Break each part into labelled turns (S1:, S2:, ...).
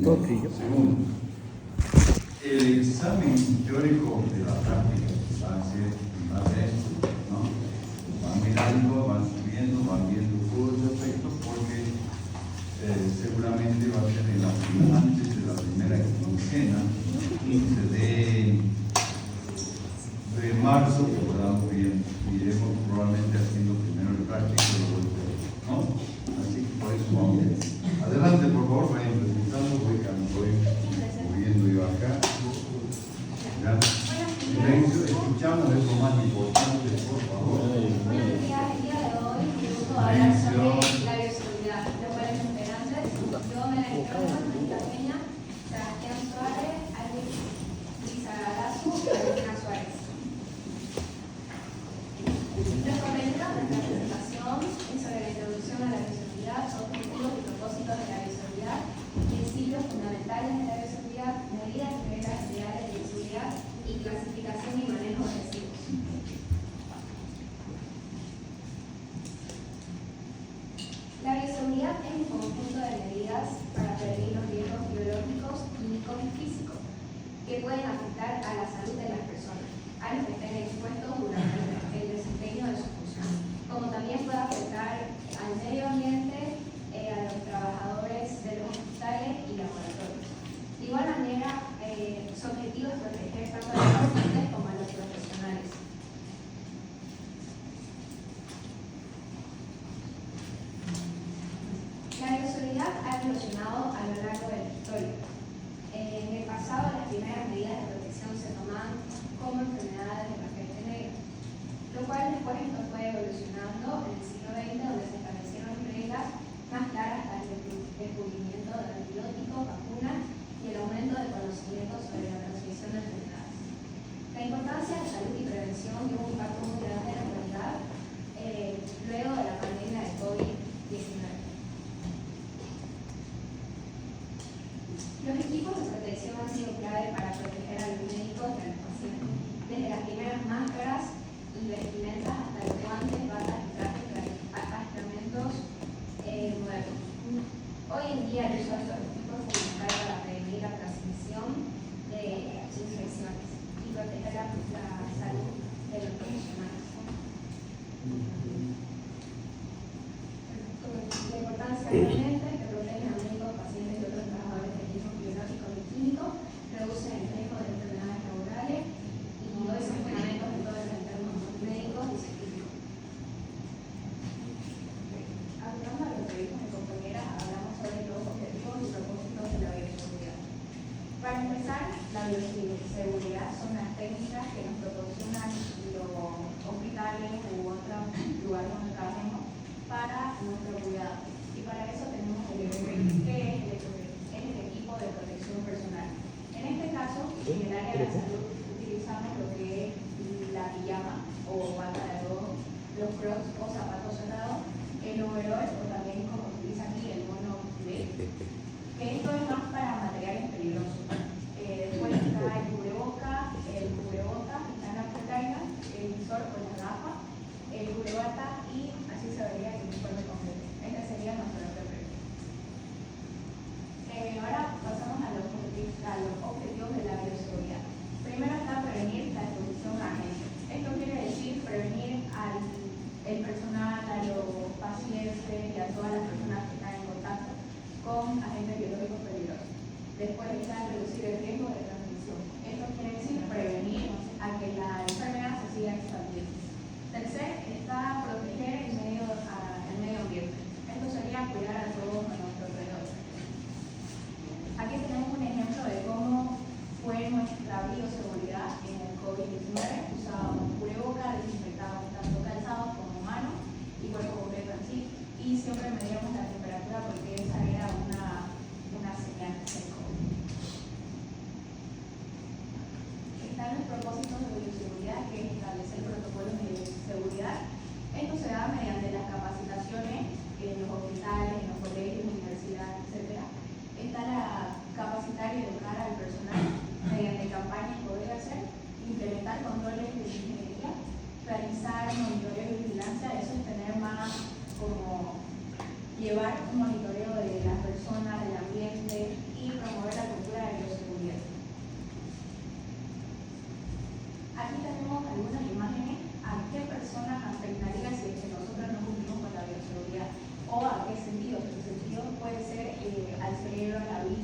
S1: Segundo, el examen teórico de la práctica va a ser más de esto, ¿no? Van mirando, van subiendo, van viendo todos los aspectos porque seguramente va a ser antes de la primera quincena, 15 de marzo, que podamos bien, iremos probablemente haciendo primero el práctico y luego el teórico, ¿no? Así que por eso vamos. Adelante, por favor, vayan presentando, voy moviendo yo acá. ¿Ya? Silencio, escuchamos, es lo más importante, por favor.
S2: Buenos días, el día de hoy me gusta hablar sobre la bioseguridad. Los cuales esperanzas, yo me la encuentro en Marita Peña, Sebastián Suárez, Alex Lizararazu y Cristina Suárez. Los contenidos de esta presentación es sobre la introducción a la bioseguridad, objetivos y propósitos de la bioseguridad, principios fundamentales de la bioseguridad, medidas y reglas generales de bioseguridad y clasificación y manejo de residuos. La bioseguridad es un conjunto de medidas para prevenir los riesgos biológicos, químicos y físicos que pueden afectar a la salud de las personas, a los que estén expuestos durante el desempeño de su función, como también puede afectar al medio ambiente, a los trabajadores de los hospitales y laboratorios. De igual manera, su objetivo es proteger tanto a los pacientes como a los profesionales. La bioseguridad ha evolucionado a lo largo de la historia. En el pasado, las primeras medidas de protección se tomaban como enfermedades de la peste negra, lo cual después esto fue evolucionando en el siglo XX, donde se establecieron reglas más claras para el descubrimiento de antibióticos, vacunas y el aumento del conocimiento sobre la transmisión de enfermedades. La importancia de salud y prevención dio un impacto muy grande en la humanidad luego de la pandemia de COVID-19. Los equipos de protección han sido clave para proteger a los médicos y a los pacientes, desde las primeras máscaras y vestimentas hasta los guantes, batas y trajes para aislamientos modernos. Hoy en día el uso de estos equipos es fundamental para prevenir la transmisión de infecciones y proteger la salud de los profesionales. La importancia realmente es que protegen a médicos, pacientes y otros trabajadores de riesgos biológicos y químicos, reducen el riesgo de enfermedades laborales y hoy son fundamentos en todos los entornos médicos y científicos. Hablando de lo que dijo mi compañera, hablamos sobre los objetivos y propósitos de la bioseguridad. Para empezar, la bioseguridad son las técnicas que nos proporcionan los hospitales u otros lugares donde trabajemos para nuestro cuidado. Y para eso tenemos el EPP, que es el equipo de protección personal. En este caso, en el área de la salud, utilizamos lo que es la pijama o bata de algodón, los crocs o zapatos cerrados, el overall o también como se utiliza aquí el mono B, que esto es más para materiales peligrosos. Después está el cubreboca, está en la pestaña, el visor o la gafa, el cubrebata y así se vería el uniforme completo. Este sería nuestro EPP. Ahora pasamos a los objetivos de la bioseguridad. Primero está prevenir la exposición a agentes. Esto quiere decir prevenir al personal, a los pacientes y a todas las personas que están en contacto con agentes biológicos peligrosos. Después está reducir el riesgo de transmisión. Esto quiere decir prevenir a que la enfermedad se siga expandiendo. Tercer, está proteger el medio ambiente. Esto sería cuidar a todos a nuestro alrededor. Aquí tenemos un ejemplo de cómo fue nuestra bioseguridad en el COVID-19. Usábamos cubreboca, desinfectábamos tanto calzados como manos y cuerpo completo en sí. Y siempre medíamos la temperatura porque esa era una señal del COVID. Están los propósitos de bioseguridad, que es establecer protocolos de seguridad. Esto se da mediante las capacitaciones en los hospitales, en los colegios, universidades, etc. Está la capacitar y educar al personal mediante campañas que podría hacer, implementar controles de ingeniería, realizar monitoreo y vigilancia. Eso es tener más como llevar un monitoreo de las personas, del ambiente y promover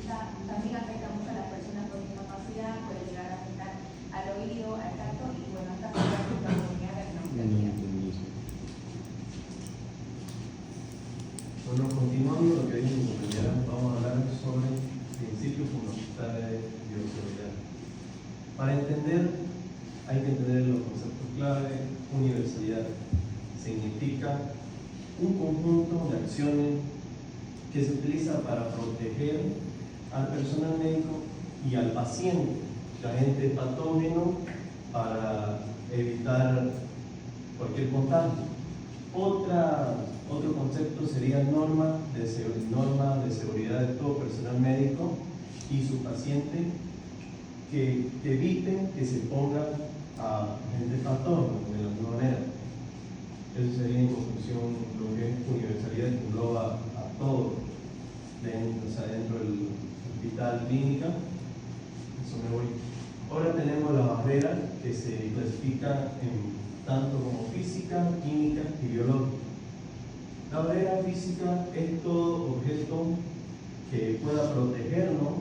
S2: también afecta mucho a las personas con discapacidad, puede llegar a afectar al oído, al tacto y bueno, esta es la comunidad latinoamericana.
S3: Bueno, continuando lo que dijo mi compañera, vamos a hablar sobre principios fundamentales de bioseguridad. Para entender, hay que entender los conceptos clave. Universalidad significa un conjunto de acciones que se utiliza para proteger al personal médico y al paciente, el agente patógeno, para evitar cualquier contagio. Otro concepto sería norma de seguridad de todo personal médico y su paciente que eviten que se pongan a agentes patógenos de alguna manera. Eso sería en conclusión lo que es universalidad, que engloba a todo dentro del hospital clínica. Eso me voy. Ahora tenemos la barrera que se clasifica en tanto como física, química y biológica. La barrera física es todo objeto que pueda protegernos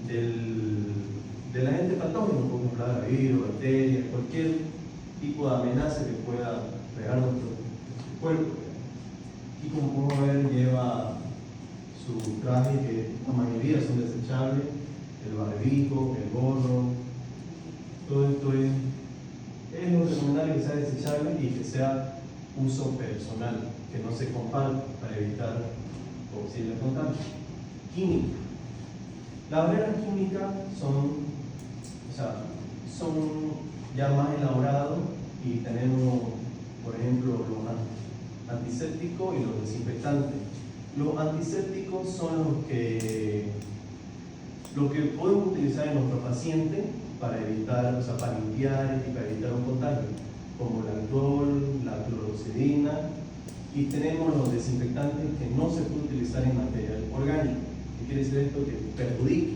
S3: del agente patógeno, como plaga, virus, bacterias, cualquier tipo de amenaza que pueda pegar nuestro cuerpo. Y como podemos ver, lleva su traje, que la mayoría son desechables, el barbijo, el gorro, todo esto es lo recomendable que sea desechable y que sea uso personal, que no se comparte para evitar posibles contagios. Química. Las barreras químicas son ya más elaborados y tenemos, por ejemplo, los antisépticos y los desinfectantes. Los antisépticos son los que podemos utilizar en nuestro paciente para evitar, para limpiar y para evitar un contagio, como el alcohol, la clorocedina, y tenemos los desinfectantes que no se puede utilizar en material orgánico. ¿Qué quiere decir esto? Que perjudique.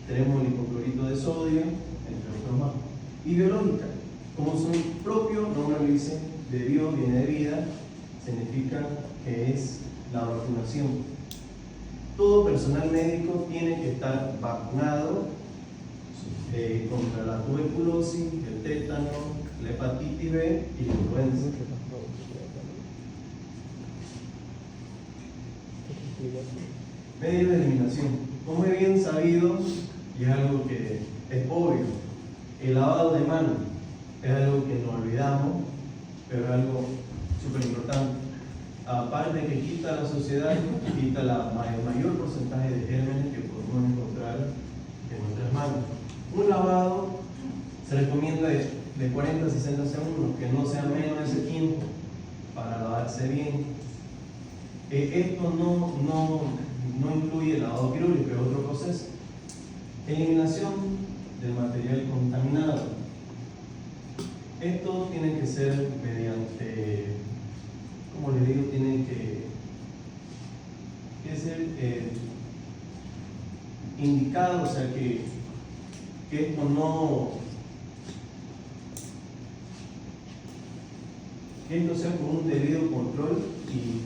S3: Tenemos el hipoclorito de sodio, entre otros más. Y biológica, como su propio nombre lo dice, de bio viene de vida, significa que es la vacunación. Todo personal médico tiene que estar vacunado contra la tuberculosis, el tétano, la hepatitis B y la influenza. Medios de eliminación. Como es bien sabido, y es algo que es obvio, el lavado de manos es algo que nos olvidamos, pero es algo súper importante. Aparte de que quita a la sociedad, quita el mayor porcentaje de gérmenes que podemos encontrar en nuestras manos. Un lavado se recomienda de 40 a 60 segundos, que no sea menos de ese tiempo para lavarse bien. Esto no incluye el lavado quirúrgico, es otro proceso. Eliminación del material contaminado. Esto tiene que ser mediante, como les digo, tiene que ser indicado, o sea que esto que esto sea con un debido control y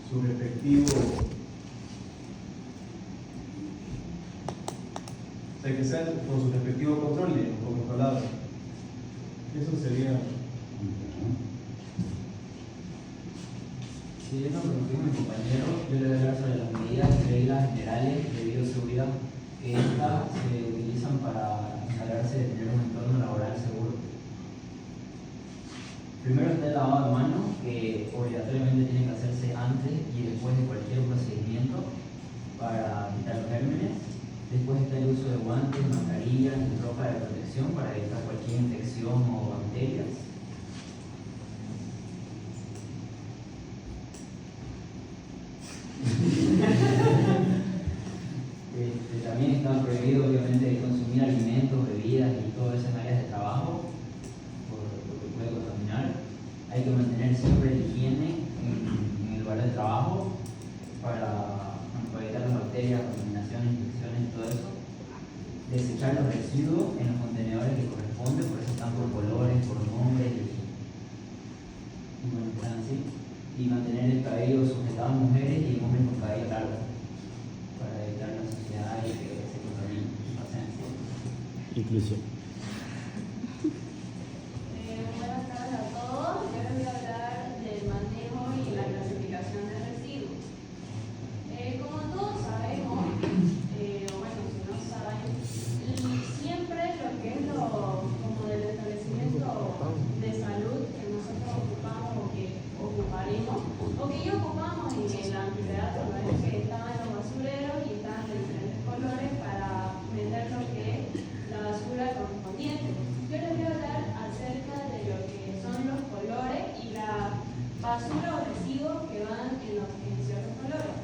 S3: su respectivo, que sea con su respectivo control, con mis palabras. Eso sería.
S4: Siguiendo con lo que dijo mi compañero, yo le voy a hablar sobre las medidas y reglas generales de bioseguridad que estas se utilizan para encargarse de tener un entorno laboral seguro. Primero está el lavado de manos, que obligatoriamente tiene que hacerse antes y después de cualquier procedimiento para quitar los gérmenes. Después está el uso de guantes, mascarillas y ropa de protección para evitar cualquier infección o bacterias. También está prohibido, obviamente, consumir alimentos, bebidas y todas esas áreas de trabajo, por lo que puede contaminar. Hay que mantener siempre la higiene en el lugar de trabajo para evitar las bacterias, contaminaciones, infecciones y todo eso. Desechar los residuos en los contenedores que corresponden, por eso están por colores, por nombres y bueno, están así. Y mantener el cabello sujetado a mujeres y hombres con cabello largo.
S5: inclusión.
S6: Buenas tardes a todos. Yo les voy a hablar del manejo y la clasificación de residuos. Como todos sabemos, bueno, si no saben, siempre lo que es como del establecimiento de salud que nosotros ocupamos o que ocuparemos, o que ya ocupamos en la antigüedad, es que estaban los basureros y estaban de diferentes colores para meter lo que es la basura correspondiente. Yo les voy a hablar acerca de lo que son los colores y la basura o residuos que van en ciertos colores.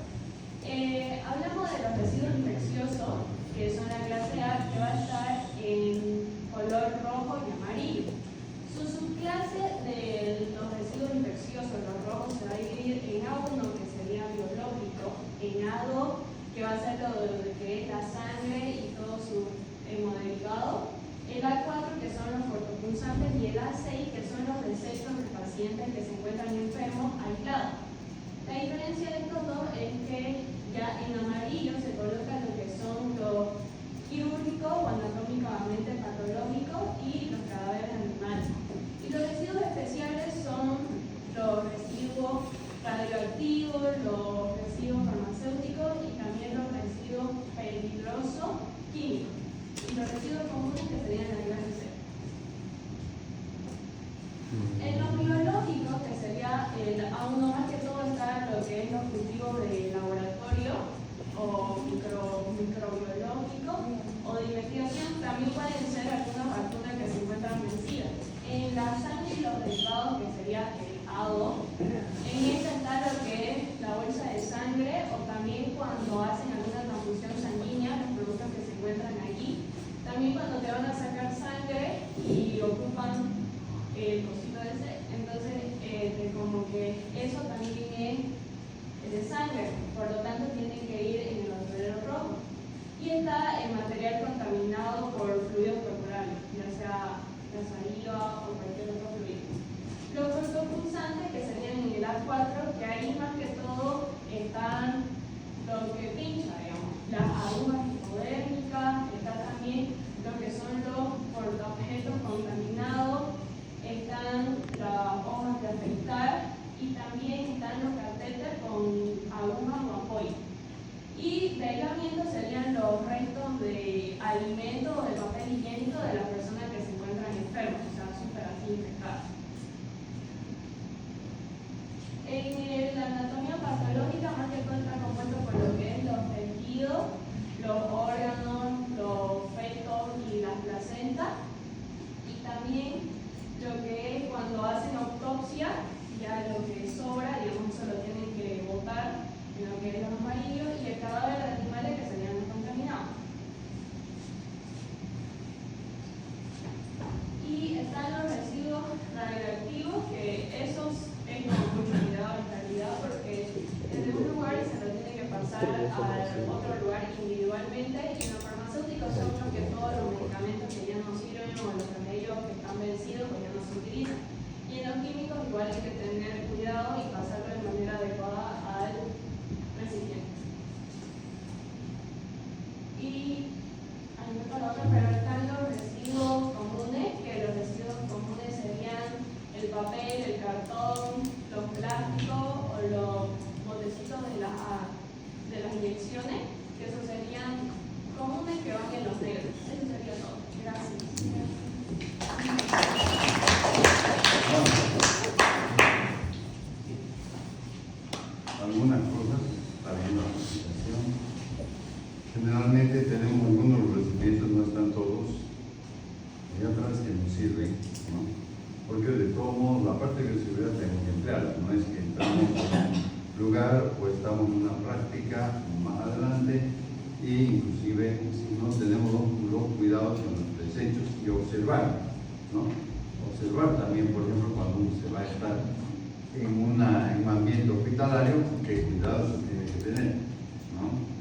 S6: Hablamos de los residuos infecciosos, que son la clase A, que va a estar en color rojo y amarillo. Su subclase de los residuos infecciosos, los rojos, se va a dividir en A1, que sería biológico, en A2, que va a ser lo que es la sangre y todo su hemoderivado, el A4, que son los cortopunzantes, y el A6, que son los desechos de pacientes que se encuentran enfermos aislados. La diferencia de estos dos es que ya en amarillo se coloca lo que son los quirúrgicos o anatómicamente patológicos y los cadáveres animales. Y los residuos especiales son los residuos radioactivos, los residuos farmacéuticos y también los residuos peligrosos químicos. Y los residuos comunes, que serían la clase C. En los biológicos, que sería el A1, más que todo está lo que es los cultivos de laboratorio o microbiológicos o de investigación. También pueden ser algunas vacunas que se encuentran vencidas. En la sangre y los derivados, que sería el A2, en esta está lo que es la bolsa de sangre, o también cuando hacen alguna transfusión sanguínea, los productos que se encuentran allí. También cuando te van a sacar sangre y ocupan el cosito ese, entonces como que eso también es de sangre, por lo tanto tienen que ir en el basurero rojo. Y está el material contaminado por fluidos corporales, ya sea la saliva o cualquier otro fluido. Los cortopunzantes, que serían en el A4, que ahí más que todo están lo que pincha, digamos, las agujas hipodérmicas, está también lo que son los portaobjetos contaminados, están las hojas de afeitar y también están los catéteres con agujas o apoyo. Y de aislamiento serían los restos de alimentos o de papel higiénico de las personas que se encuentran enfermas, o sea, súper así infectadas. En la anatomía patológica, más que todo está compuesto por lo que es los tejidos, los órganos, los fetos y las placentas, y también lo que es cuando hacen autopsia, ya lo que sobra, digamos, eso lo tienen que botar en lo que es los amarillos, y el cadáver de animales, que serían los contaminados. Y están los residuos radioactivos, que esos es con mucho cuidado y calidad, porque desde un lugar se lo tiene que pasar al otro lugar individualmente, y los farmacéuticos son los que todos los medicamentos que ya no sirven o los remedios que están vencidos pues ya no se utilizan. Y en los químicos igual hay que tener cuidado y pasarlo de manera adecuada al recipiente. Y hay otra palabra, pero están los residuos comunes, que los residuos comunes serían el papel, el cartón, los plásticos o los botecitos de las inyecciones, que esos serían comunes, que van en los negros. Eso sería todo. Gracias.
S1: Algunas cosas, está bien la presentación. Generalmente tenemos algunos recipientes, no están todos, y atrás que nos sirven, ¿no? Porque de todos modos la parte de seguridad tenemos que emplearla, no es que estamos en un lugar o estamos en una práctica más adelante, e inclusive si no tenemos los cuidados con los desechos y observar, ¿no? Observar también, por ejemplo, cuando uno se va a estar en un ambiente hospitalario, qué cuidados se tiene que tener, ¿no?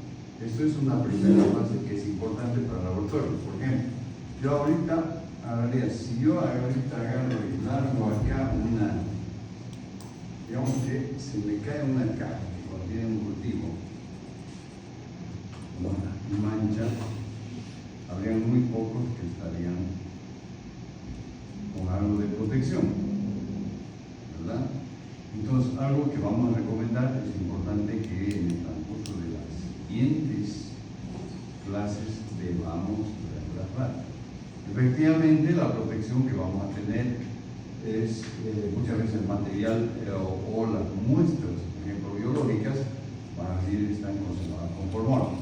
S1: Esto es una primera fase que es importante para el laboratorio. Por ejemplo, yo ahorita agarraría, si yo ahorita agarro y largo acá una, digamos que se me cae una caja que contiene un cultivo, una mancha, habrían muy pocos que estarían con algo de protección, ¿verdad? Entonces, algo que vamos a recomendar, es importante que en el transcurso de las siguientes clases debamos reemplazar. Efectivamente, la protección que vamos a tener es muchas veces el material o las muestras, por ejemplo, biológicas, van a venir, están conservadas con formol,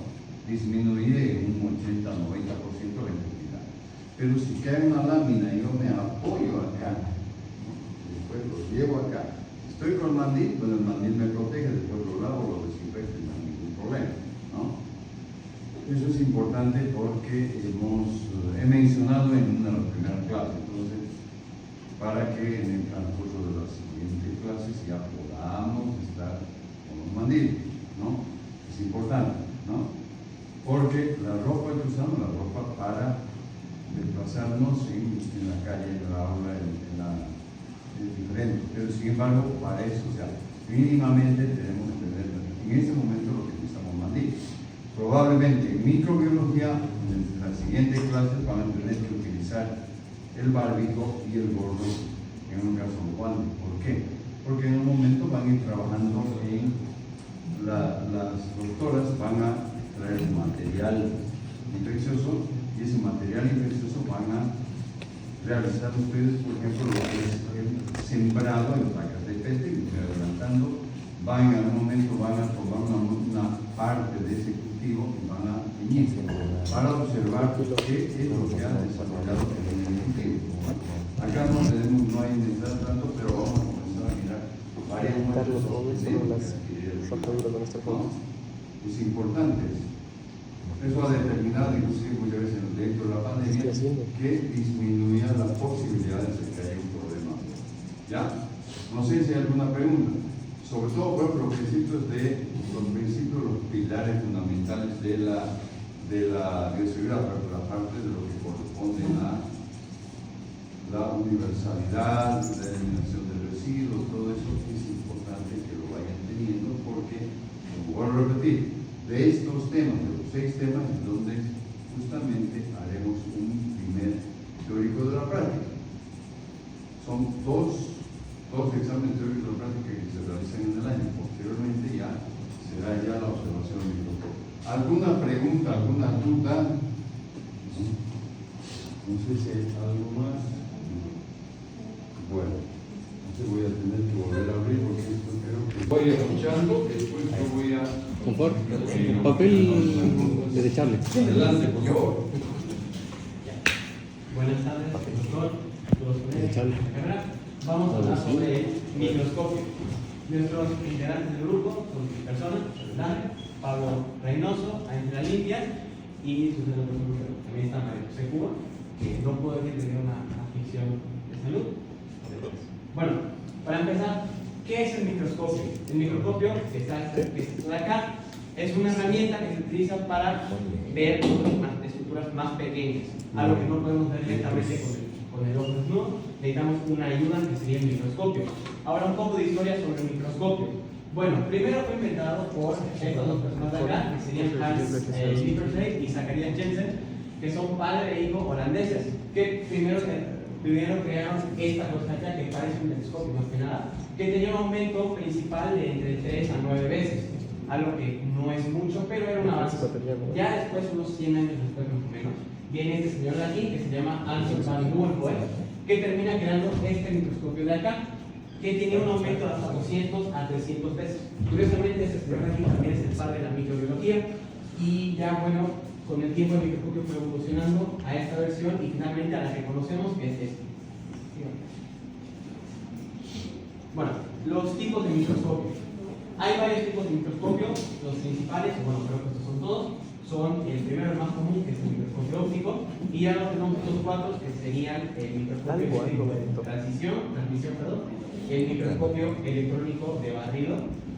S1: disminuye en un 80-90% la integridad. Pero si cae una lámina y yo me apoyo acá, después lo llevo acá, estoy con el mandil, bueno, el mandil me protege, después lo lavo, lo desinfecto y no hay ningún problema, ¿no? Eso es importante porque he mencionado en una de las primeras clases, entonces, para que en el transcurso de las siguientes clases ya podamos estar con los mandiles, ¿no? Es importante, ¿no? Porque la ropa que usamos, la ropa para desplazarnos en la calle, en la aula, es diferente, pero sin embargo, para eso, o sea, mínimamente tenemos que tener en ese momento lo que necesitamos mandil. Probablemente en microbiología, en las siguientes clases van a tener que utilizar el bárbico y el gordo, en un caso guante. ¿Por qué? Porque en un momento van a ir trabajando las doctoras van a traer material infeccioso y ese material infeccioso van a realizar ustedes, por ejemplo, lo que es el sembrado en placas de peste, y estoy adelantando, en algún momento van a tomar una parte de ese cultivo y van a teñir para observar qué es lo que ha desarrollado en el cultivo. Acá no hay necesidad tanto, pero vamos a comenzar a mirar varias muestras es importante. Eso ha determinado, inclusive muchas veces dentro de la pandemia, que disminuya las posibilidades de que haya un problema. ¿Ya? No sé si hay alguna pregunta. Sobre todo, por ejemplo, los pilares fundamentales de la bioseguridad, la parte de lo que corresponde a la universalidad, la eliminación de residuos, todo eso es importante que lo vayan teniendo porque, como vuelvo a repetir, de estos temas, de los 6 temas, en donde justamente haremos un primer teórico de la práctica. Son dos exámenes teóricos de la práctica que se realizan en el año. Posteriormente ya será ya la observación del microscopio. ¿Alguna pregunta, alguna duda? No sé si hay algo más. Bueno, entonces voy a tener que volver a abrir porque esto creo que voy escuchando, después yo voy a...
S5: Confort, papel desechable.
S1: Adelante, por favor.
S7: Buenas tardes, doctor. Todos colegas de la carrera. Vamos a hablar sobre el microscopio. Nuestros integrantes del grupo son 3 personas: Dani, Pablo Reynoso, Ángela Limpia y Susana Rosero. También está María José Cuba, que no puedo decir que tiene una aflicción de salud. Bueno, para empezar, ¿qué es el microscopio? El microscopio, que está de acá, es una herramienta que se utiliza para ver estructuras más pequeñas, algo que no podemos ver directamente con el ojo desnudo. Necesitamos una ayuda que sería el microscopio. Ahora un poco de historia sobre el microscopio. Bueno, primero fue inventado por estas 2 personas de acá, que serían Hans Lippershey y Zacharias Jensen, que son padre e hijo holandeses, que primero crearon esta cosa acá que parece un telescopio más que nada, que tenía un aumento principal de entre 3 a 9 veces, algo que no es mucho, pero era un avance. Ya después, unos 100 años después más o menos, viene este señor de aquí que se llama Anton van Leeuwenhoek, que termina creando este microscopio de acá, que tiene un aumento de hasta 200 a 300 veces. Curiosamente, este señor de aquí también es el padre de la microbiología, y ya bueno, con el tiempo el microscopio fue evolucionando a esta versión y finalmente a la que conocemos, que es esta. Bueno, los tipos de microscopio. Hay varios tipos de microscopio. Los principales, bueno, creo que estos son todos, son el primero, el más común, que es el microscopio óptico, y ya los tenemos estos 4 que serían el microscopio de transmisión, el microscopio electrónico de barrido,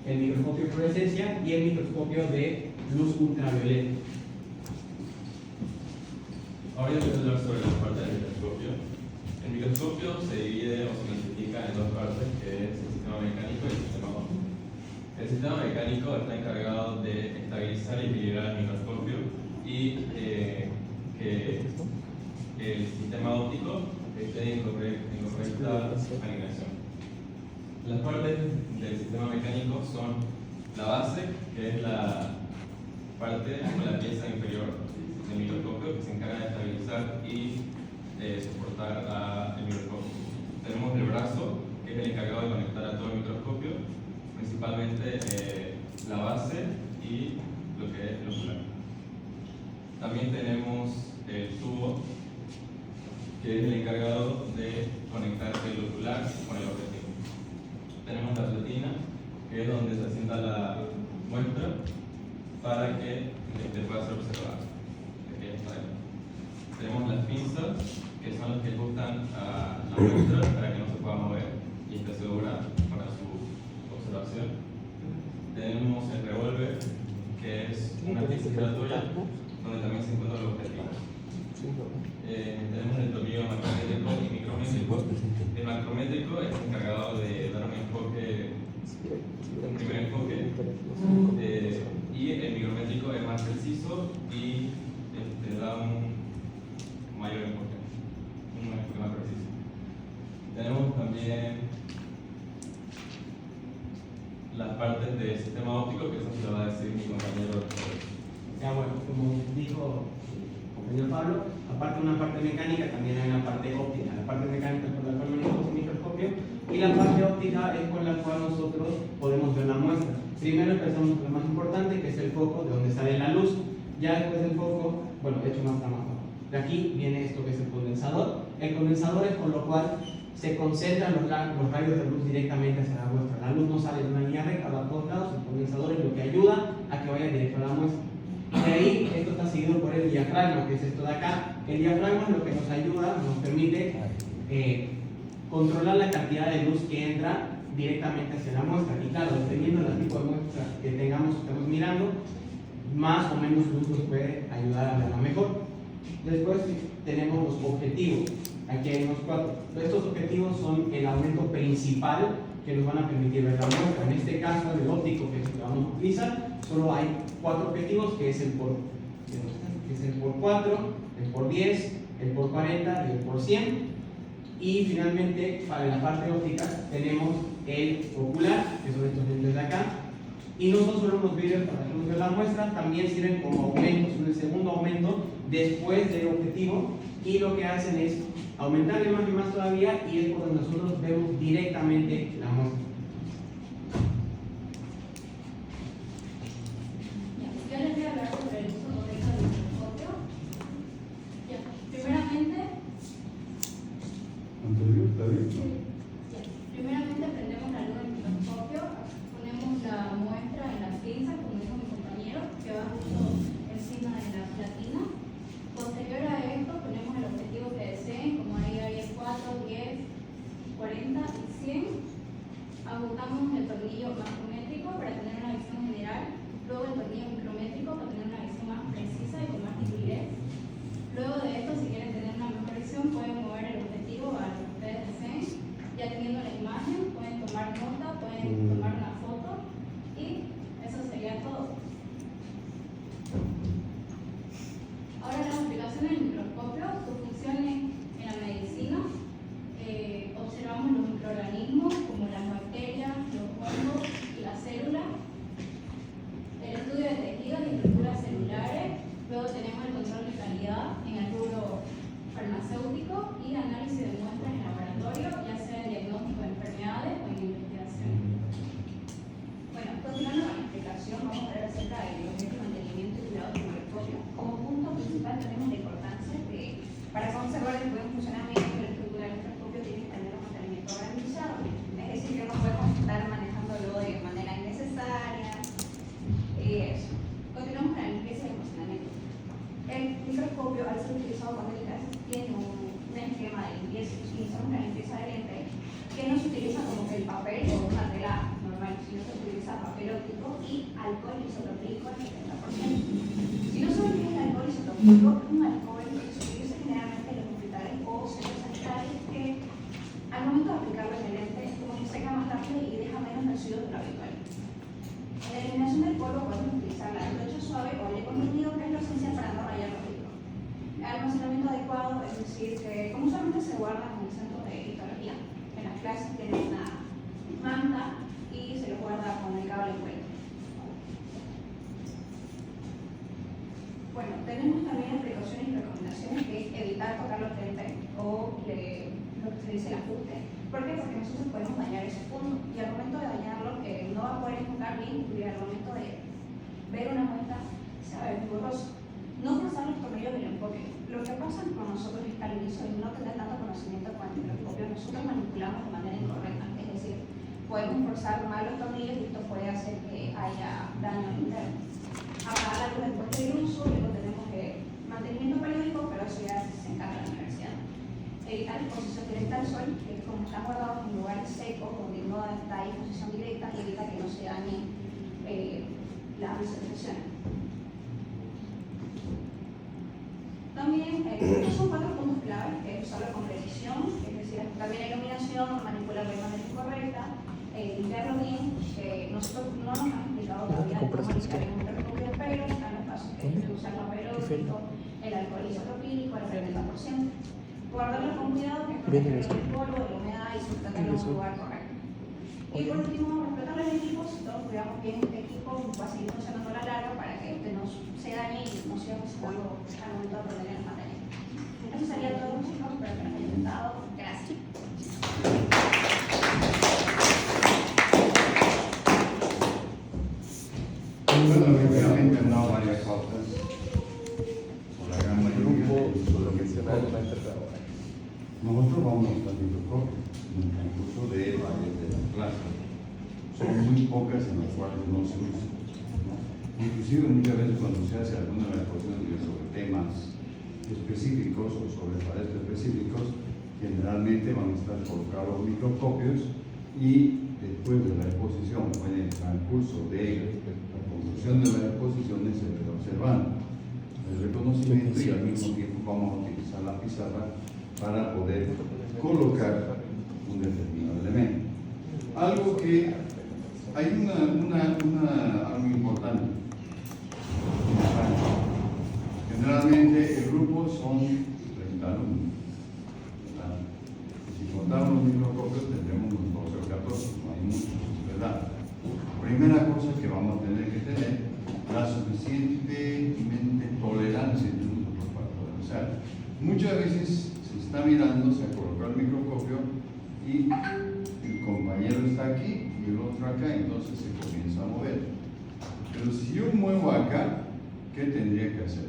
S7: el microscopio de fluorescencia y el microscopio de luz ultravioleta.
S8: Ahora yo voy a hablar sobre la parte del microscopio. El microscopio se divide o se clasifica en 2 partes, que es el sistema mecánico y el sistema óptico. El sistema mecánico está encargado de estabilizar y equilibrar el microscopio y que el sistema óptico esté en correcta alineación. Las partes del sistema mecánico son la base, que es la parte o la pieza inferior del microscopio que se encarga de estabilizar y soportar al microscopio. Tenemos el brazo, que es el encargado de conectar a todo el microscopio, principalmente la base y lo que es el ocular. También tenemos el tubo, que es el encargado de conectar el ocular con el objetivo. Tenemos la platina, que es donde se asienta la muestra para que pueda ser observada. Tenemos las pinzas, que son las que ajustan a la muestra para que no se pueda mover y esté segura para su observación. Tenemos el revólver, que es una pieza giratoria donde también se encuentra el objetivo. Tenemos el tornillo macrométrico y micrométrico. El macrométrico es encargado de dar un enfoque, un primer enfoque, y el micrométrico es más preciso y da un mayor enfoque, un enfoque más preciso. Tenemos también las partes del sistema óptico, que eso se lo va a decir mi compañero.
S7: Ya bueno, como dijo el compañero Pablo, aparte de una parte mecánica, también hay una parte óptica. La parte mecánica es con la cual manejamos el microscopio y la parte óptica es con la cual nosotros podemos ver la muestra. Primero empezamos con lo más importante, que es el foco, de donde sale la luz. Ya después del foco, bueno, de hecho más abajo. De aquí viene esto que es el condensador. El condensador es con lo cual se concentran los rayos de luz directamente hacia la muestra. La luz no sale de una línea recta, va a todos lados. El condensador es lo que ayuda a que vaya directo a la muestra. De ahí, esto está seguido por el diafragma, que es esto de acá. El diafragma es lo que nos ayuda, nos permite controlar la cantidad de luz que entra directamente hacia la muestra. Y claro, dependiendo del tipo de muestra que tengamos, estamos mirando, más o menos luz nos puede ayudar a verla mejor. Después tenemos los objetivos. Aquí hay unos 4. Estos objetivos son el aumento principal que nos van a permitir ver la muestra. En este caso, el óptico, que es el que vamos a utilizar, solo hay 4 objetivos, que es el por 4, el por 10, el por 40 y el por 100. Y finalmente, para la parte óptica, tenemos el ocular, que son estos lentes de acá. Y no son solo unos vidrios para que nos vean la muestra, también sirven como aumentos, un segundo aumento después del objetivo. Y lo que hacen es aumentar más y más todavía, y es por donde nosotros vemos directamente la muestra.
S6: Yo les voy a hablar sobre el uso correcto del microscopio. Primeramente, prendemos la luz del microscopio, ponemos la muestra en las pinzas, como dijo mi compañero, que va justo encima de la platina. Posterior a esto, ponemos el objetivo que deseen, como ahí hay 4, 10, 40 y 100. Ajustamos el tornillo macrométrico para tener una visión general, luego el tornillo micrométrico para tener una visión más precisa y con más nitidez. Luego de esto, si quieren tener una mejor visión, pueden mover el objetivo a lo que ustedes deseen. Ya teniendo la imagen, pueden tomar nota, pueden tomar una foto, y eso sería todo. Ahora las aplicaciones del microscopio, sus funciones en la medicina. Observamos los microorganismos como las bacterias, los hongos y las células. El estudio de tejidos y estructuras celulares. Luego tenemos el control de calidad en el rubro farmacéutico y análisis de muestras en laboratorio, ya sea en diagnóstico de enfermedades o en investigación. Bueno, continuando con la explicación, vamos a hablar acerca de los medios de mantenimiento y cuidado del microscopio. Como punto principal tenemos la importancia de, para conservar el buen funcionamiento de la estructura del microscopio, tiene que tener un mantenimiento garantizado. Es decir, que no podemos estar manejándolo de manera innecesaria. Continuamos con la limpieza y almacenamiento. El microscopio, al ser utilizado con delicadeza, tiene un esquema de limpieza. Utilizamos la limpieza de lente, que no se utiliza como que el papel o una tela normal, sino se utiliza papel óptico y alcohol isopropílico al 70%. Si no saben qué es el alcohol isopropílico, es un alcohol que se utiliza generalmente en los hospitales o centros sanitarios, que al momento de aplicarlo en el lente es como que seca más rápido y deja menos residuos de lo habitual. En la eliminación del polvo podemos utilizar la brocha suave o el comprimido, que es lo esencial para no rayar los vidrios. Algo
S2: adecuado, es decir, que como solamente se guarda en el centro de litografía, en las clases tienen una manta y se lo guarda con el cable envuelto. Bueno, tenemos también precauciones y recomendaciones que es evitar tocar los lentes o lo que se dice el ajuste. ¿Por qué? Porque nosotros podemos dañar ese punto y al momento de dañarlo no va a poder enfocar bien y al momento de ver una muestra se va a ver borroso. No forzar los tornillos del enfoque. Lo que pasa con nosotros es que al inicio de no tener tanto conocimiento con el microscopio, nosotros manipulamos de manera incorrecta. Es decir, podemos forzar mal los tornillos y esto puede hacer que haya daño interno. Apagar la luz después del uso, luego tenemos mantenimiento periódico, pero eso ya se encarga de la universidad. Evitar exposición directa al sol, que como están guardados en lugares secos, donde no hay exposición directa, evita que no se dañe la visualización. También, estos son 4 puntos claves, que es usarlo con precisión, es decir, también la iluminación, manipularlo de manera incorrecta, limpiarlo bien, que nosotros no nos han explicado todavía cómo limpiar en un microscopio, pero están los pasos que es usar el aeróbico, el alcohol isopropílico, el 30%. Guardarlo con cuidado, que protegerlo del polvo, de la humedad y sujetarlo en un lugar correcto. Y por último, respetar los equipos, todos cuidamos bien este equipo, va a seguir funcionando a la larga para que no se dañe y no siga funcionando al momento de aprender el material. Eso sería todo, chicos, espero que nos hayan gustado. Gracias.
S1: Bueno, primeramente han dado varias pautas por la gran mayoría del uso del microscopio. Nosotros vamos a usar microscopio en el curso de la clase. Son muy pocas en las cuales no se usa, ¿no? Inclusive muchas veces cuando se hace alguna de las cuestiones sobre temas específicos o sobre parámetros específicos, generalmente van a estar colocados los microscopios y después de la exposición o en el transcurso de la conclusión de las exposiciones se va observando el reconocimiento y al mismo tiempo vamos a utilizar la pizarra para poder colocar un determinado elemento. Algo que hay algo importante. Generalmente el grupo son 30 alumnos. ¿Verdad? Si contamos los microscopios tendremos unos 12 o 14, no hay muchos, ¿verdad? Primera cosa que vamos a tener que tener la suficientemente tolerancia entre nosotros para poder usar. Muchas veces se está mirando, se ha colocado el microscopio y el compañero está aquí y el otro acá, entonces se comienza a mover. Pero si yo muevo acá, ¿qué tendría que hacer?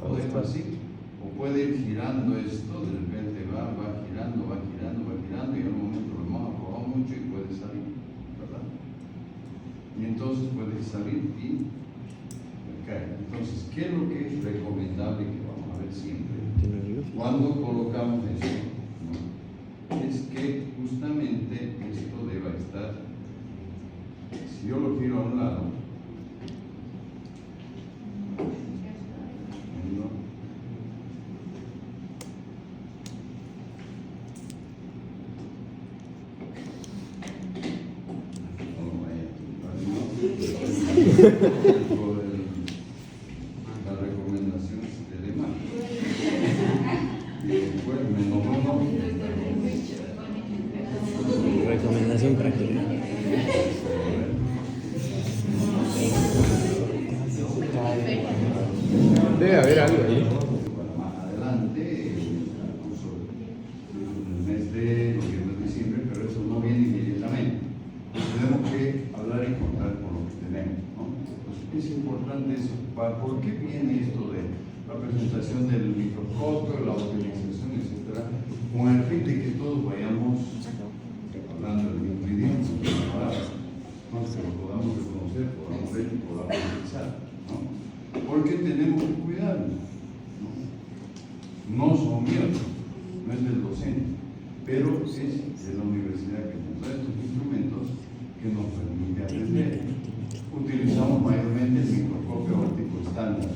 S1: Lo dejo así, o puede ir girando esto, de repente va girando, y en un momento lo hemos aprobado mucho y puede salir, ¿verdad? Y entonces puede salir y caer. Entonces, ¿qué es lo que es recomendable que vamos a ver siempre? Cuando colocamos esto, ¿no? Es que justamente esto deba estar, si yo lo giro a un lado, la recomendación de demás. Y después menos uno.
S5: Recomendación práctica. Debe haber algo ahí.
S1: Más adelante, en el mes de noviembre, diciembre, pero eso no viene inmediatamente. Tenemos que hablar y contar con lo que tenemos, ¿no? Entonces, es importante eso. ¿Por qué viene esto de la presentación del microscopio, la utilización, etcétera? Con el fin de que todos vayamos hablando del mismo idioma, que lo podamos reconocer, podamos ver y podamos utilizar, ¿no? Porque tenemos que cuidarnos, ¿no? No son míos, no es del docente, pero es de la universidad que nos da estos instrumentos que nos permite aprender. Utilizamos mayormente el microscopio óptico estándar,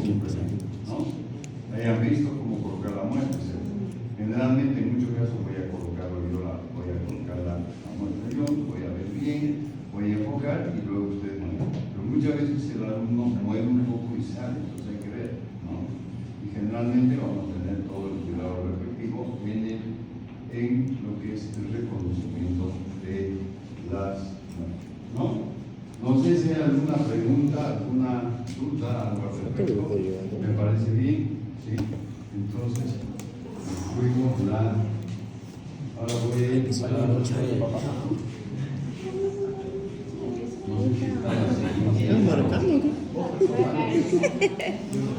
S1: simplemente, ¿no? Hayan visto cómo colocar la muestra. Generalmente, en muchos casos, voy a colocar la muestra yo, voy a ver bien, voy a enfocar y luego ustedes mueven. Pero muchas veces el alumno mueve un poco y sale, entonces hay que ver, ¿no? Y generalmente vamos a tener en lo que es el reconocimiento de las muestras, ¿no? No sé si hay alguna pregunta, alguna duda, algo al respecto. Me parece bien, ¿sí? Entonces, fuimos la... Ahora voy a ir a la noche de papá.
S5: ¿Estás marcando?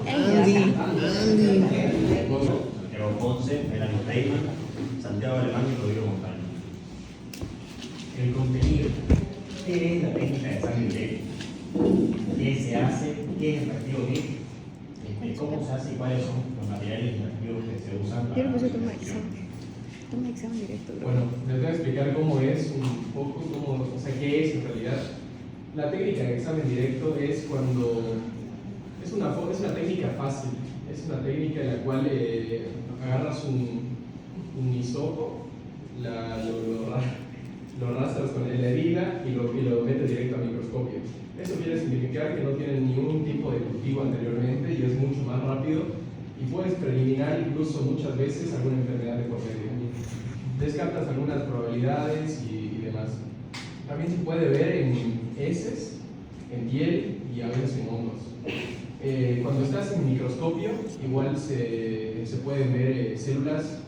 S5: Andy.
S9: Santiago Ponce, Melanie Reimann, Santiago Alemán y Rodrigo Montaño. El contenido. ¿Qué es la técnica de examen directo? ¿Qué se hace? ¿Qué es el reactivo MIG? ¿Cómo se hace y cuáles son los materiales reactivos que se usan para
S10: Yo le puse
S9: la
S10: toma
S9: examen?
S10: examen directo. Bro.
S7: Bueno, les voy a explicar cómo es un poco, o sea, qué es en realidad. La técnica de examen directo es cuando es una técnica fácil, es una técnica en la cual agarras un hisopo, lo arrastras con la herida y lo metes directo al microscopio. Eso quiere significar que no tienen ningún tipo de cultivo anteriormente y es mucho más rápido y puedes preliminar incluso muchas veces alguna enfermedad de por medio. Descartas algunas probabilidades y demás. También se puede ver en heces, en piel y a veces en hongos. Cuando estás en microscopio, igual se pueden ver células,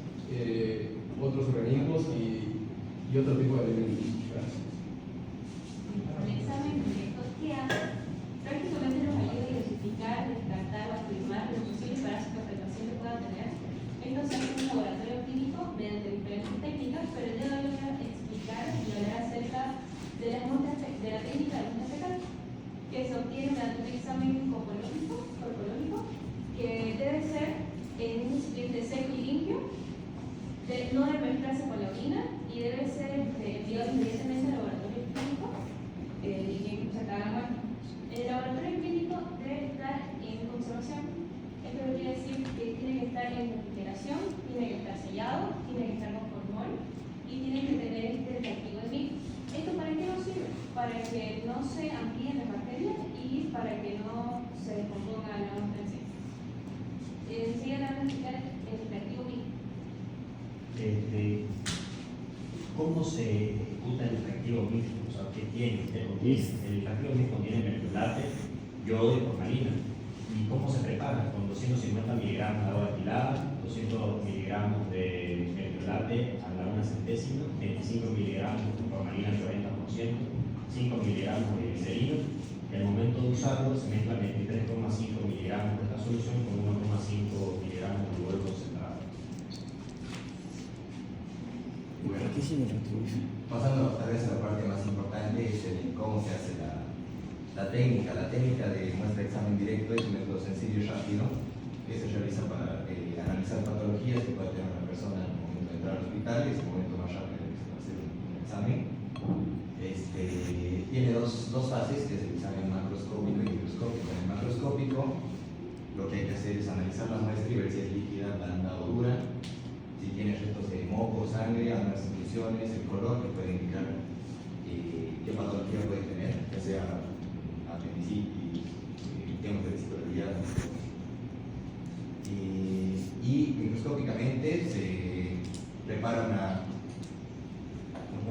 S7: otros organismos y otro tipo de elementos. Gracias.
S6: El examen directo, ¿qué hace? Prácticamente nos ayuda a identificar, descartar o afirmar los posibles parásitos que el paciente pueda tener. Esto se hace en un laboratorio clínico mediante diferentes técnicas, pero el día de hoy voy a explicar y hablar acerca de la técnica de muestra fecal, que se obtiene mediante un examen corpológico, que debe ser en un recipiente seco y limpio, no debe mezclarse con la orina y debe ser enviado inmediatamente al laboratorio clínico y que se haga la muestra. El laboratorio clínico debe estar en conservación. Esto quiere decir que tiene que estar en refrigeración, tiene que estar sellado, tiene que estar con formol y tiene que tener este reactivo de MIG. ¿Esto para qué nos sirve? Para que no se amplíen las bacterias y para que no se descomponga la muestra en sí. Sigue dando a explicar el reactivo MIG.
S9: ¿Cómo se ejecuta el reactivo MIG? O sea, ¿qué tiene? El reactivo MIG contiene mertiolate, yodo y formalina. ¿Y cómo se prepara? Con 250 miligramos de agua destilada, 200 miligramos de mertiolate a la 1/100, 25 miligramos de formalina al 40%, 5 miligramos de glicerina. Y al momento de usarlo se mezcla 23,5 miligramos de esta solución con 1,5 miligramos de alcohol concentrado.
S5: Bueno,
S11: pasando tal vez a la parte más importante, es cómo se hace la técnica. La técnica de muestra de examen directo es un método sencillo y rápido que se realiza para analizar patologías que puede tener una persona en el momento de entrar al hospital. Es el momento más rápido que se puede hacer un examen. Tiene dos fases, que es el examen macroscópico y microscópico. En el macroscópico lo que hay que hacer es analizar la muestra y ver si es líquida, blanda o dura, si tiene restos de moco, sangre, algunas inclusiones, el color que puede indicar qué patología puede tener, ya sea apendicitis, temas de vesicabilidad. Y microscópicamente se prepara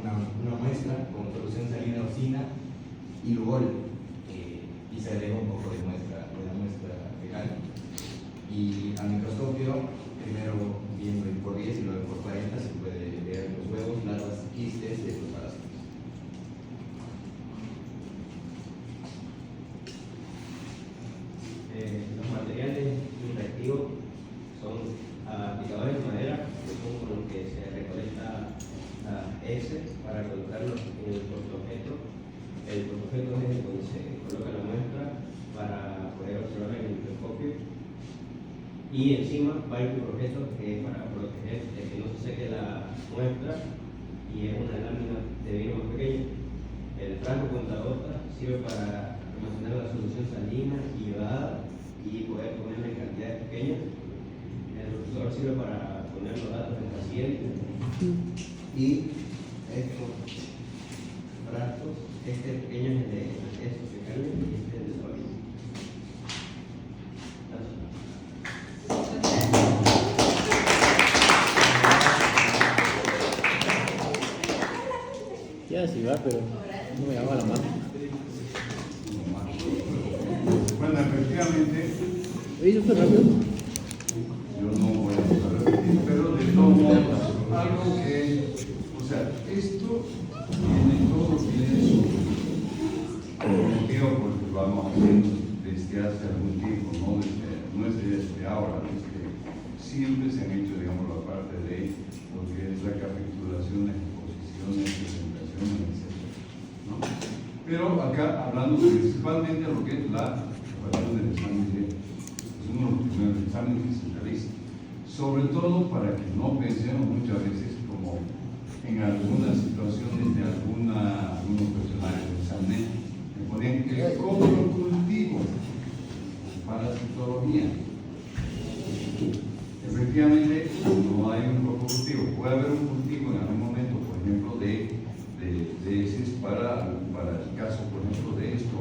S11: una muestra con solución salina osina y lugol, y se agrega un poco de la muestra fecal. Y al microscopio, primero viendo por 10 y luego por 40, se puede ver los huevos, larvas, quistes de estos parásitos.
S12: Los materiales reactivos son aplicadores de madera, que son con los que se recolecta las heces para colocarlos en el portaobjeto. El portaobjeto es donde se coloca la muestra para poder observar en el microscopio. Y encima va el objeto que es para proteger de que no se seque la muestra y es una lámina de vino más pequeña. El frasco contagota sirve para almacenar la solución salina y iodada y poder ponerla en cantidades pequeñas. El profesor sirve para poner los datos del paciente y estos frascos, este pequeño es el de esos fecales y este es el de la orina.
S5: celular, pero no me daba la mano.
S1: Bueno, efectivamente,
S5: Oye, fue rápido.
S1: yo no voy a repetir, pero de todos modos, algo que, o sea, esto tiene su motivo porque lo vamos haciendo desde hace algún tiempo, no es desde ahora, siempre se han hecho, digamos, la parte de lo que es la capitulación, exposiciones, presentaciones, etc. ¿no? Pero acá, hablando principalmente de lo que es la evaluación del examen directo, es uno de los primeros exámenes que se realiza, sobre todo para que no pensemos muchas veces como en algunas situaciones de algunos funcionarios del examen, me ponían que como lo cultivo para citología. Efectivamente, no hay un grupo cultivo. Puede haber un cultivo en algún momento, por ejemplo, de heces para el caso, por ejemplo, de esto,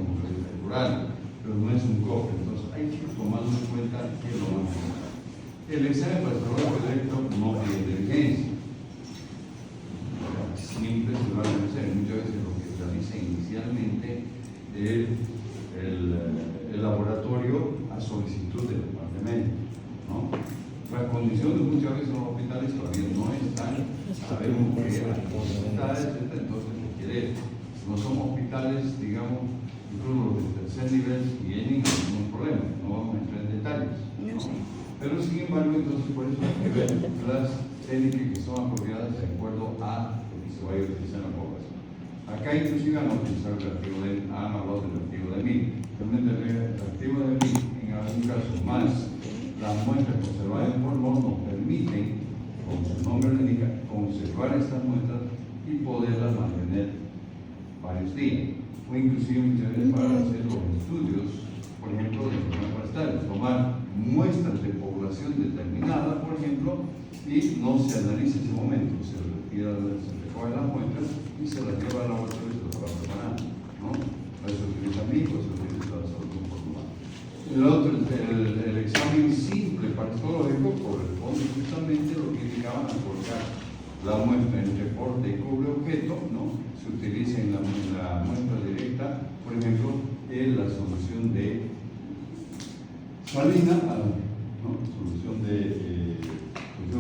S1: rural, pero no es un cofre. Entonces, hay que tomar en cuenta que lo van a hacer. El examen para el trabajo directo no tiene inteligencia. Siempre se va a hacer. Muchas veces lo que realiza inicialmente el laboratorio a solicitud del departamento, ¿no? Las condiciones muchas veces en los hospitales todavía no están, sabemos que las hospitales, entonces requiere, no son hospitales, digamos, incluso los de tercer nivel, tienen algunos problemas, no vamos a entrar en detalles, ¿no? Pero sin embargo, entonces por eso hay que ver las técnicas que son apropiadas de acuerdo a lo que se vaya a utilizar en la población. Acá inclusive han utilizado el reactivo han hablado del reactivo de mil. Realmente el reactivo de mil, en algún caso más, las muestras conservadas en polvo nos permiten, como su nombre lo indica, conservar estas muestras y poderlas mantener varios días. O inclusive muchas veces para hacer los estudios, por ejemplo, de enfermedades parasitarias, tomar muestras de población determinada, por ejemplo, y no se analiza ese momento, se recoge las muestras y se las lleva al laboratorio y se las va preparando, ¿no? Para eso se utiliza micro, se utiliza la salud informal. El examen simple parasitológico corresponde justamente a lo que indicaban a colocar la muestra entre porte y cubre objeto, ¿no? Se utiliza en la muestra directa, por ejemplo, en la solución de salina, ¿no? Solución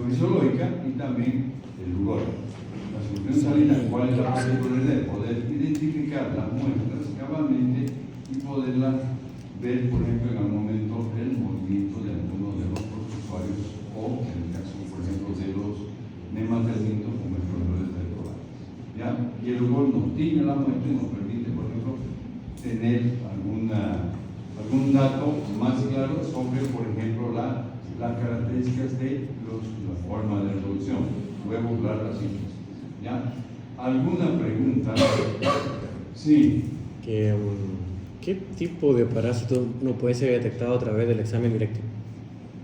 S1: fisiológica y también el urógeno. La solución salina, ¿cuál es la particularidad? De poder identificar las muestras cabalmente y poderlas ver, por ejemplo, en algún momento el movimiento de alguno de los protozoarios o, en el caso, por ejemplo, de los nematodintos como exploradores electorales. ¿Ya? Y el lugar nos tiene la muestra y nos permite, por ejemplo, tener algún dato más claro sobre, por ejemplo, las características de la forma de reproducción, huevos, larvas, síntesis. ¿Ya? ¿Alguna pregunta? Sí.
S5: ¿Qué tipo de parásito no puede ser detectado a través del examen directo?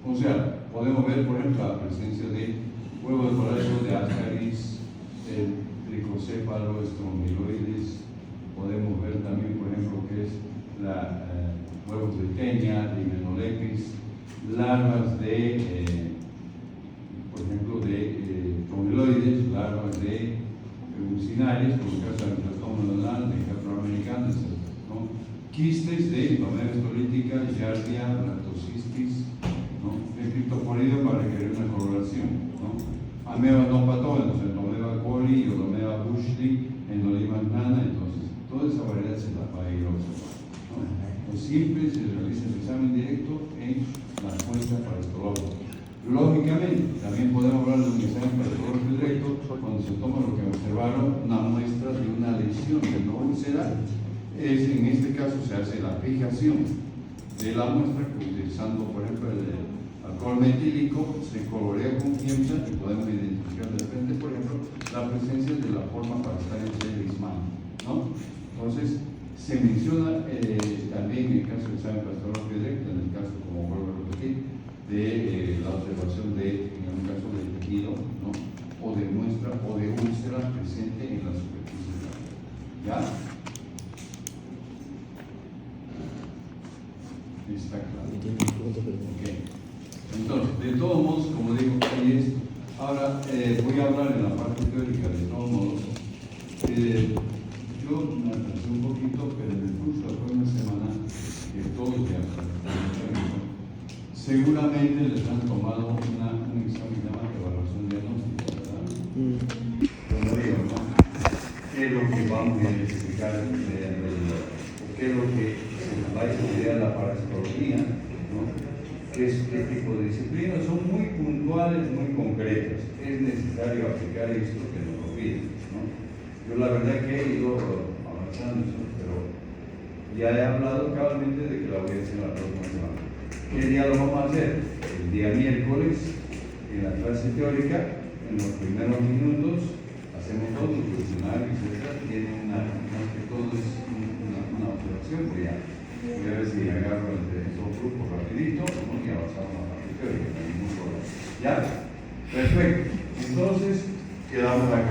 S1: O sea, podemos ver, por ejemplo, la presencia de huevos de parásito de Ascaris, tricocéfalo, estromiloides. Podemos ver también, por ejemplo, que es huevos de teña, de Hymenolechis, larvas de, por ejemplo, de estromiloides, larvas de bucinarias, como el caso del trastorno renal, de afroamericano, etc. Quistes de enfermedad estolítica, giardia, lactocistis, ¿no? El criptoporidio para requerir una coloración, ¿no? Amebas no patógenos, Endomeba coli, Odomeba bushli, Endolima nana, entonces toda esa variedad se la va a ir a observar, ¿no? Pues siempre se realiza el examen directo en las muestras parasitológicas. Lógicamente, también podemos hablar de un examen parasitológico directo cuando se toma lo que observaron, una muestra de una lesión de no úlcera. En este caso se hace la fijación de la muestra utilizando, por ejemplo, el alcohol metílico, se colorea con piensa y podemos identificar de frente, por ejemplo, la presencia de la forma parasitaria de Leishman, ¿no? Entonces, se menciona también en el caso del examen parasitológico directo, en el caso, como vuelvo a repetir, de la observación en un caso de tejido, ¿no? O de muestra o de úlcera presente en la superficie de la piel. ¿Ya? Está claro. Okay. Entonces, de todos modos, como digo, ahí es. Ahora voy a hablar en la parte teórica, de todos modos. poquito, pero en el curso de la próxima semana, que todos ya seguramente les han tomado un examen que se llama evaluación diagnóstica, ¿verdad? Como digo, ¿no? ¿Qué es lo que vamos a identificar qué es lo que se va a estudiar la parasitología, ¿no? ¿Qué tipo de disciplinas? Son muy puntuales, muy concretas. Es necesario aplicar esto que nos lo piden, ¿no? Yo la verdad que he ido avanzando eso, pero ya he hablado cabalmente de que la voy a hacer la próxima semana. ¿Qué día lo vamos a hacer? El día miércoles, en la clase teórica, en los primeros minutos, hacemos todo el cuestionario, etc. Tiene más que todo es una observación, pues ya. Voy a ver si agarro entre esos grupos rapidito, ¿no? Y avanzamos a la parte teórica, también muy ¿ya? Perfecto. Entonces, quedamos acá.